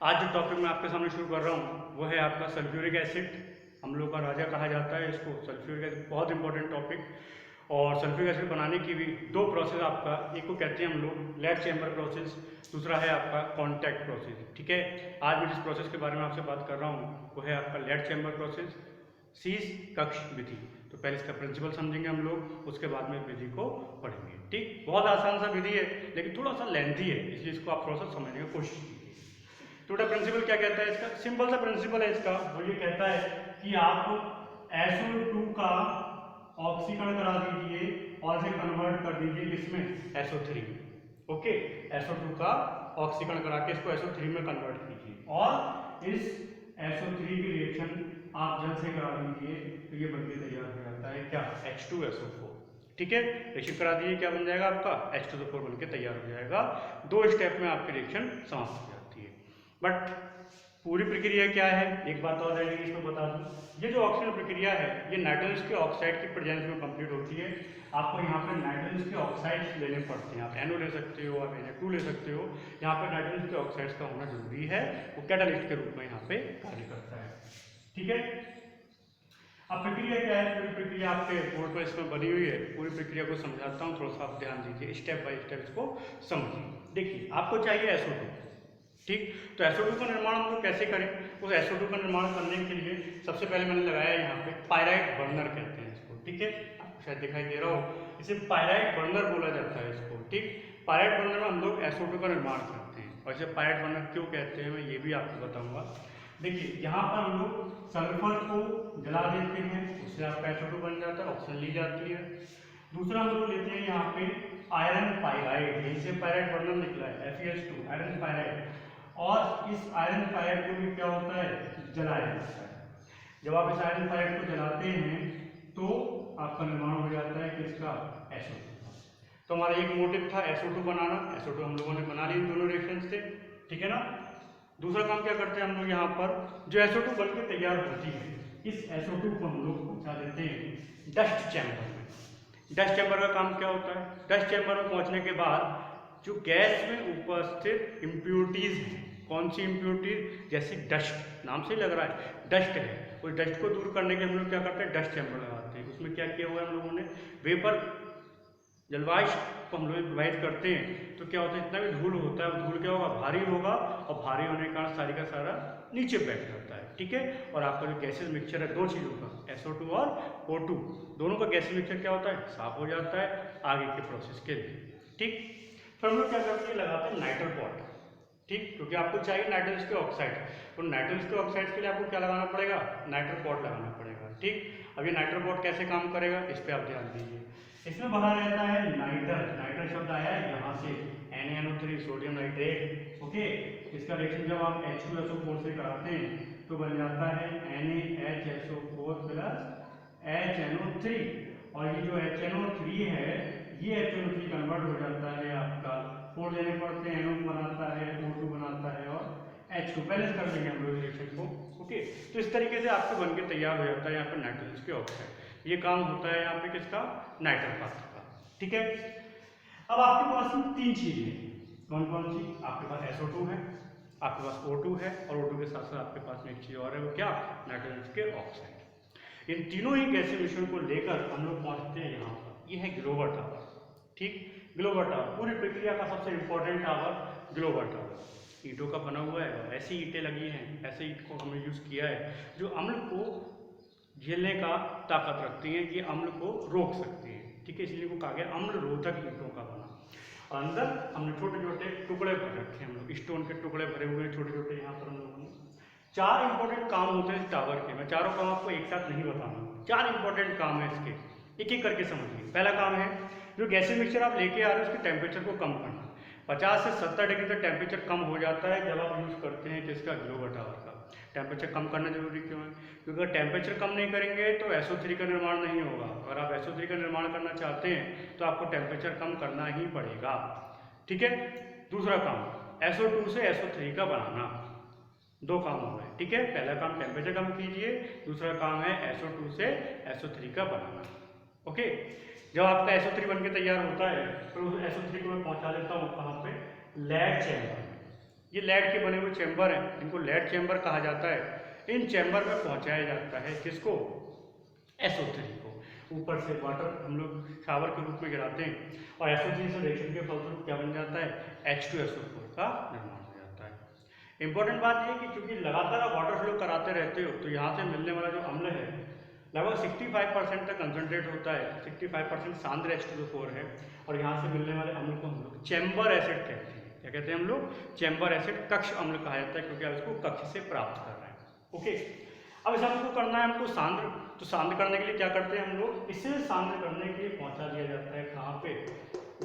आज जो टॉपिक मैं आपके सामने शुरू कर रहा हूँ वो है आपका सल्फ्यूरिक एसिड। हम लोग का राजा कहा जाता है इसको। सल्फ्यूरिक एसिड बहुत इंपॉर्टेंट टॉपिक। और सल्फ्यूरिक एसिड बनाने की भी दो प्रोसेस आपका, एक को कहते हैं हम लोग लेड चैम्बर प्रोसेस, दूसरा है आपका कॉन्टैक्ट प्रोसेस। ठीक है, आज मैं जिस प्रोसेस के बारे में आपसे बात कर रहा हूँ वो है आपका लेड चैम्बर प्रोसेस, शीश कक्ष विधि। तो पहले इसका प्रिंसिपल समझेंगे हम लोग, उसके बाद में विधि को पढ़ेंगे। ठीक, बहुत आसान सा विधि है लेकिन थोड़ा सा लेंथी है, इसलिए इसको आप थोड़ा सा समझने की कोशिश कीजिए। टूटा प्रिंसिपल क्या कहता है इसका? सिंपल सा प्रिंसिपल है इसका। वो ये कहता है कि आप SO2 का ऑक्सीकरण करा दीजिए और इसे कन्वर्ट कर दीजिए इसमें SO3 में। ओके, SO2 का ऑक्सीकरण करा के इसको SO3 में कन्वर्ट कीजिए और इस SO3 की रिएक्शन आप जल से करा दीजिए तो ये बनके तैयार हो जाता है क्या? H2SO4। ठीक है, रिएक्शन करा दीजिए, क्या बन जाएगा आपका? H2SO4 बनके तैयार हो जाएगा। दो स्टेप में आपकी रिएक्शन समाप्त हो जाती है। बट पूरी प्रक्रिया क्या है, एक बात और है इसमें बता दूं, ये जो ऑक्सीजन प्रक्रिया है ये नाइट्रोजन के ऑक्साइड की प्रेजेंस में कंप्लीट होती है। आपको यहाँ पे नाइट्रोजन के ऑक्साइड्स लेने पड़ते हैं। आप NO ले सकते हो, आप Na2 ले सकते हो। यहाँ पे नाइट्रोजन के ऑक्साइड्स का होना जरूरी है, वो कैटालिस्ट के रूप में यहाँ पे कार्य करता है। ठीक है, अब प्रक्रिया क्या है? पूरी प्रक्रिया आपके बोर्ड पर इसमें बनी हुई है। पूरी प्रक्रिया को समझाता हूँ, थोड़ा सा आप ध्यान दीजिए, स्टेप बाय स्टेप इसको समझिए। देखिए, आपको चाहिए SO2। ठीक, तो SO2 का निर्माण हम लोग कैसे करें? उस SO2 का निर्माण करने के लिए सबसे पहले मैंने लगाया यहाँ पे पायराइट बर्नर कहते हैं इसको। ठीक है, आपको शायद दिखाई दे रहा हो, इसे पायराइट बर्नर बोला जाता है इसको। ठीक, पायराइट बर्नर में हम लोग SO2 का निर्माण करते हैं। और इसे पायराइट बर्नर क्यों कहते हैं मैं ये भी आपको बताऊंगा। देखिए, यहाँ पर हम लोग सल्फर को जला देते हैं, उससे आपका SO2 बन जाता है, ऑक्सीजन ली जाती है। दूसरा हम लोग लेते हैं यहाँ पे आयरन पायराइड, यहीं से पायराइट बर्नर निकला है, FeS2 आयरन पायराइड। और इस आयरन पायराइड को भी क्या होता है? जलाया जाता है। जब आप इस आयरन पायराइड को जलाते हैं तो आपका निर्माण हो जाता है किसका? SO2 का। तो हमारा एक मोटिव था SO2 बनाना, SO2 हम लोगों ने बना ली दोनों रिएक्शन से। ठीक है ना। दूसरा काम क्या करते हैं हम लोग, यहाँ पर जो SO2 बन के तैयार होती है, इस SO2 को हम लोग पहुंचा देते हैं डस्ट चैम्बर में। डस्ट चैम्बर का काम क्या होता है? डस्ट चैम्बर में पहुंचने के बाद जो गैस में उपस्थित इम्प्योरिटीज हैं, कौन सी इम्प्योरिटीज? जैसे डस्ट, नाम से ही लग रहा है डस्ट है, उस डस्ट को दूर करने के हम लोग क्या करते हैं? डस्ट चैम्बर लगाते हैं। उसमें क्या किया हुआ है हम लोगों ने? वेपर, जलवाष्प को हम लोग प्रवाहित करते हैं तो क्या होता है? जितना भी धूल होता है वो धूल क्या होगा? भारी होगा, और भारी होने के कारण सारी का सारा नीचे बैठ जाता है। ठीक है, और आपका जो गैसेस मिक्सचर है दो चीज़ों का, SO2 और O2, दोनों का गैसेस मिक्सचर क्या होता है? साफ हो जाता है आगे के प्रोसेस के लिए। ठीक, फिर हम लोग क्या करते हैं? लगाते हैं नाइट्रल पॉट। ठीक, क्योंकि आपको चाहिए नाइट्रोजन के ऑक्साइड, तो नाइट्रोजन के ऑक्साइड के लिए आपको क्या लगाना पड़ेगा? नाइट्रल पॉट लगाना पड़ेगा। ठीक, अब ये नाइट्रल पॉट कैसे काम करेगा इस पर आप ध्यान दीजिए। इसमें भरा रहता है नाइट्रल, नाइट्रल शब्द आया है यहाँ से, NaNO3 सोडियम नाइट्रेट। ओके, इसका रिएक्शन जब आप H2SO4 से कराते हैं तो बन जाता है NaHSO4 प्लस HNO3। और ये जो HNO3 है ये HNO3 कन्वर्ट हो जाता है आपका, 4 देने पड़ते हैं, NO बनाता है, O2 बनाता है और H2। बैलेंस कर देंगे हम लोग रिएक्शन को। ओके, तो इस तरीके से आपको बनके तैयार हो जाता है यहाँ पर नाइट्रोजन के ऑक्साइड। ये काम होता है यहाँ पे किसका? नाइट्रल पात्र का। ठीक है, अब आपके पास में तीन चीजें हैं, कौन कौन सी? आपके पास SO2 है, आपके पास O2 है, और O2 के साथ साथ आपके पास में एक चीज और है, वो क्या? नाइट्रोजन के ऑक्साइड। इन तीनों ही गैसीय मिश्रण को लेकर हम लोग पहुंचते हैं यहाँ पर, यह है ग्लोबल टावर। ठीक, ग्लोबल टावर पूरी प्रक्रिया का सबसे इंपॉर्टेंट टावर ग्लोबल टावर ईंटों का बना हुआ है, और ऐसी ईंटें लगी हैं, ऐसे ईंट को हमने यूज किया है जो अम्ल को झेलने का ताकत रखती हैं, ये अम्ल को रोक सकती हैं। ठीक है, इसलिए वो कहा गया अम्ल रोधक ईंटों का बना। और अंदर हमने छोटे छोटे टुकड़े भर रखे हैं, हम लोग स्टोन के टुकड़े भरे हुए हैं छोटे छोटे। यहाँ पर हम लोगों ने चार इंपॉर्टेंट काम होते हैं इस टावर के। मैं चारों काम आपको एक साथ नहीं बताऊंगा, चार इंपॉर्टेंट काम है इसके, एक एक करके समझिए। पहला काम है, जो गैसीय मिक्सचर आप लेके आ रहे हो उसके टेम्परेचर को कम करना। 50 से 70 डिग्री तक टेम्परेचर कम हो जाता है जब आप यूज करते हैं किसका? ग्लोबल टावर का। टेम्परेचर कम करना जरूरी क्यों है? क्योंकि अगर टेम्परेचर कम नहीं करेंगे तो SO3 का निर्माण नहीं होगा। अगर आप SO3 का निर्माण करना चाहते हैं तो आपको टेम्परेचर कम करना ही पड़ेगा। ठीक है, दूसरा काम SO2 से SO3 का बनाना। दो काम हो गए। ठीक है, पहला काम टेम्परेचर कम कीजिए, दूसरा काम है SO2 से SO3 का बनाना। ओके, जब आपका SO3 बनके तैयार होता है तो उस SO3 को मैं पहुंचा देता हूँ कहाँ पे? लेड चैम्बर में। ये लेड के बने हुए चैम्बर हैं, इनको लेड चैम्बर कहा जाता है। इन चैम्बर में पहुंचाया जाता है किसको? SO3 को। ऊपर से वाटर हम लोग शावर के रूप में गिराते हैं और SO3 से रिएक्शन के फलस्वरूप क्या बन जाता है? H2SO4 का निर्माण हो जाता है। इंपॉर्टेंट बात यह कि चूंकि लगातार आप वाटर फ्लो कराते रहते हो तो यहाँ से मिलने वाला जो अम्ल है लगभग 65% तक कंसनट्रेट होता है, 65% सांद्र H2SO4 है और यहाँ से मिलने वाले अम्ल को हम लोग चैम्बर एसिड कहते हैं। क्या कहते हैं हम लोग? चैम्बर एसिड, कक्ष अम्ल कहा जाता है, क्योंकि आप इसको कक्ष से प्राप्त कर रहे हैं। ओके, अब इस अम्ल को करना है हमको सांद्र, तो सांद्र करने के लिए क्या करते हैं हम लोग? इसे सांद्र करने के लिए पहुंचा दिया जाता है कहाँ पे?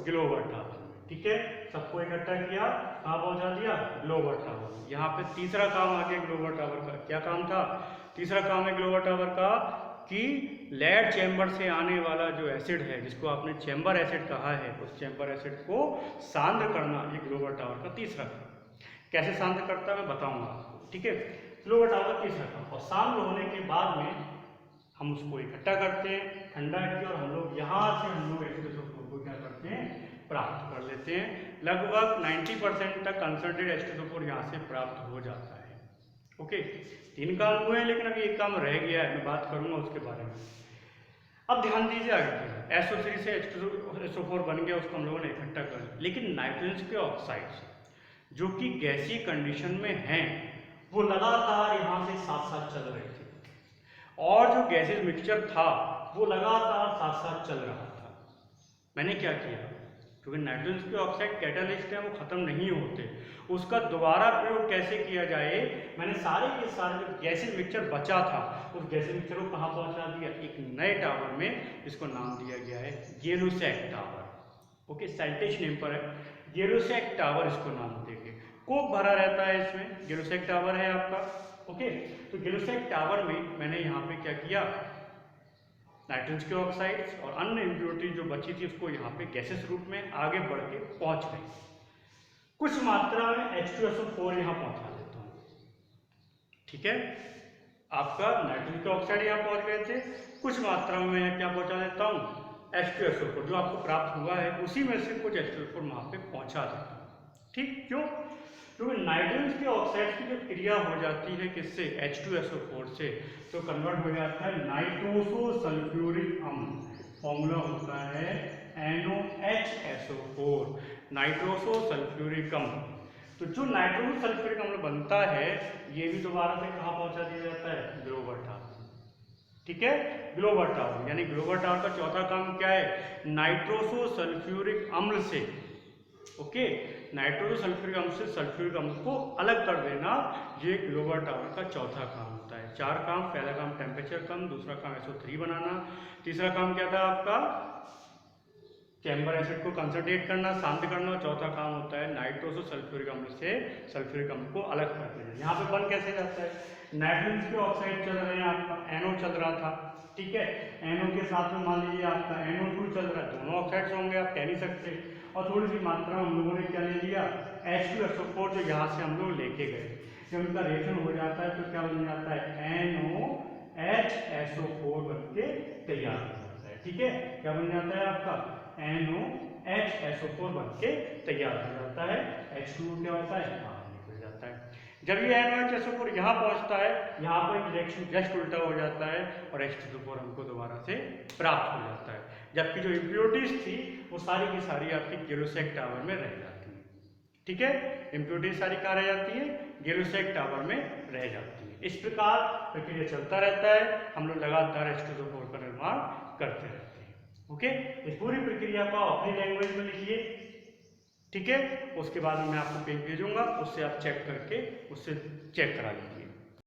ग्लोबर टावर में। ठीक है, सबको इकट्ठा किया, कहाँ पहुंचा दिया? Glauber tower. यहाँ पे तीसरा काम आ गया ग्लोबर टावर का। क्या काम था? तीसरा काम है ग्लोबर टावर का कि लेड चैम्बर से आने वाला जो एसिड है, जिसको आपने चैम्बर एसिड कहा है, उस चैम्बर एसिड को सांद्र करना, ये ग्लोबर टावर का तीसरा काम। कैसे सांद्र करता है मैं बताऊंगा आपको। ठीक है, ग्लोबर टावर का तीसरा काम। और सांद्र होने के बाद में हम उसको इकट्ठा करते हैं, ठंडा किया, और हम लोग यहाँ से हम लोग H2SO4 को क्या करते हैं? प्राप्त कर लेते हैं। लगभग 90% तक कंसनट्रेट H2SO4 यहाँ से प्राप्त हो जाता है। ओके, 3 काम हुए हैं, लेकिन अभी एक काम रह गया है, मैं बात करूंगा उसके बारे में। अब ध्यान दीजिए आगे, SO3 से H2SO4 बन गया, उसको हम लोगों ने इकट्ठा कर लिया, लेकिन नाइट्रोजन के ऑक्साइड्स जो कि गैसीय कंडीशन में हैं वो लगातार यहाँ से साथ साथ चल रहे थे, और जो गैसेज मिक्सचर था वो लगातार साथ साथ चल रहा था। मैंने क्या किया, क्योंकि नाइट्रोजन के ऑक्साइड कैटालिस्ट है, वो खत्म नहीं होते, उसका दोबारा प्रयोग कैसे किया जाए, मैंने सारे के सारे जो गैसेज मिक्सचर बचा था उस गैसेज मिक्सचर को कहाँ पहुंचा दिया? एक नए टावर में, जिसको नाम दिया गया है गेलुसैक टावर। ओके, साइंटिस्ट नेम पर है, गेलुसैक टावर इसको नाम देंगे। कोक भरा रहता है इसमें, गेलुसैक टावर है आपका। ओके, तो गेलुसैक टावर में मैंने यहाँ पे क्या किया, नाइट्रोजन के ऑक्साइड्स और अन्य इम्प्योरिटी जो बची थी उसको यहाँ पे गैसेस रूप में आगे बढ़ के पहुंच गई। कुछ मात्रा में H2SO4 यहाँ पहुंचा देता हूँ। ठीक है, आपका नाइट्रोजन के ऑक्साइड यहाँ पहुंच गए थे, कुछ मात्रा में मैं क्या पहुंचा देता हूँ? H2SO4 जो आपको प्राप्त हुआ है उसी में से कुछ H2SO4 वहाँ पे पहुंचा देता हूँ। ठीक, क्यों? क्योंकि नाइट्रोजन के ऑक्साइड की जो क्रिया हो जाती है किससे? H2SO4 से, तो कन्वर्ट हो जाता है नाइट्रोसो सल्फ्यूरिक अम्ल। फॉर्मूला होता है NOHSO4, नाइट्रोसो सल्फ्यूरिक अम्ल। तो जो नाइट्रोसो सल्फ्यूरिक अम्ल बनता है ये भी दोबारा से कहाँ पहुंचा दिया जाता है? Glauber tower. ठीक है, ग्लोबर टावर, यानी ग्लोबर टावर का चौथा काम क्या है? नाइट्रोसो सल्फ्यूरिक अम्ल से, ओके, नाइट्रोजन सल्फ्यूरिक अम्ल से सल्फ्यूरिक अम्ल को अलग कर देना, ये ग्लोबर टावर का चौथा काम होता है। 4 काम, पहला काम टेम्परेचर कम, दूसरा काम SO3 बनाना, तीसरा काम क्या था आपका? चैम्बर एसिड को कंसंट्रेट करना, शांत करना, और चौथा काम होता है नाइट्रोसो सल्फ्यूरिक अम्ल से सल्फ्यूरिक अम्ल को अलग कर देना। यहाँ पे बन कैसे जाता है? नाइट्रोजन के ऑक्साइड चल रहे हैं, आपका NO चल रहा था, ठीक है, NO के साथ में मान लीजिए आपका NO2 चल रहा है, दोनों ऑक्साइड्स होंगे, आप कह नहीं सकते, और थोड़ी सी मात्रा हम लोगों ने क्या ले लिया? H2SO4 जो यहाँ से हम लोग लेके गए। जब उनका रिएक्शन हो जाता है तो क्या बन जाता है? NOHSO4 बन के तैयार हो जाता है। ठीक है, क्या बन जाता है आपका? NOHSO4 बन के तैयार हो जाता है। H2O क्या होता है? बाहर निकल जाता है। जब ये NOHSO4 यहाँ पहुँचता है, यहाँ पर रिएक्शन जस्ट उल्टा हो जाता है और H2SO4 हमको दोबारा से प्राप्त हो जाता है, जबकि जो इम्प्योरिटीज थी वो सारी की सारी आपकी गेलुसैक टावर में रह जाती है। ठीक है, इम्प्योरिटीज सारी कहाँ रह जाती है? गेलुसैक टावर में रह जाती है। इस प्रकार प्रक्रिया चलता रहता है, हम लोग लगातार H2SO4 का निर्माण करते रहते हैं। ओके, इस पूरी प्रक्रिया को अपनी लैंग्वेज में लिखिए। ठीक है, उसके बाद मैं आपको पेज भेजूंगा, उससे आप चेक करके उससे चेक करा लीजिए।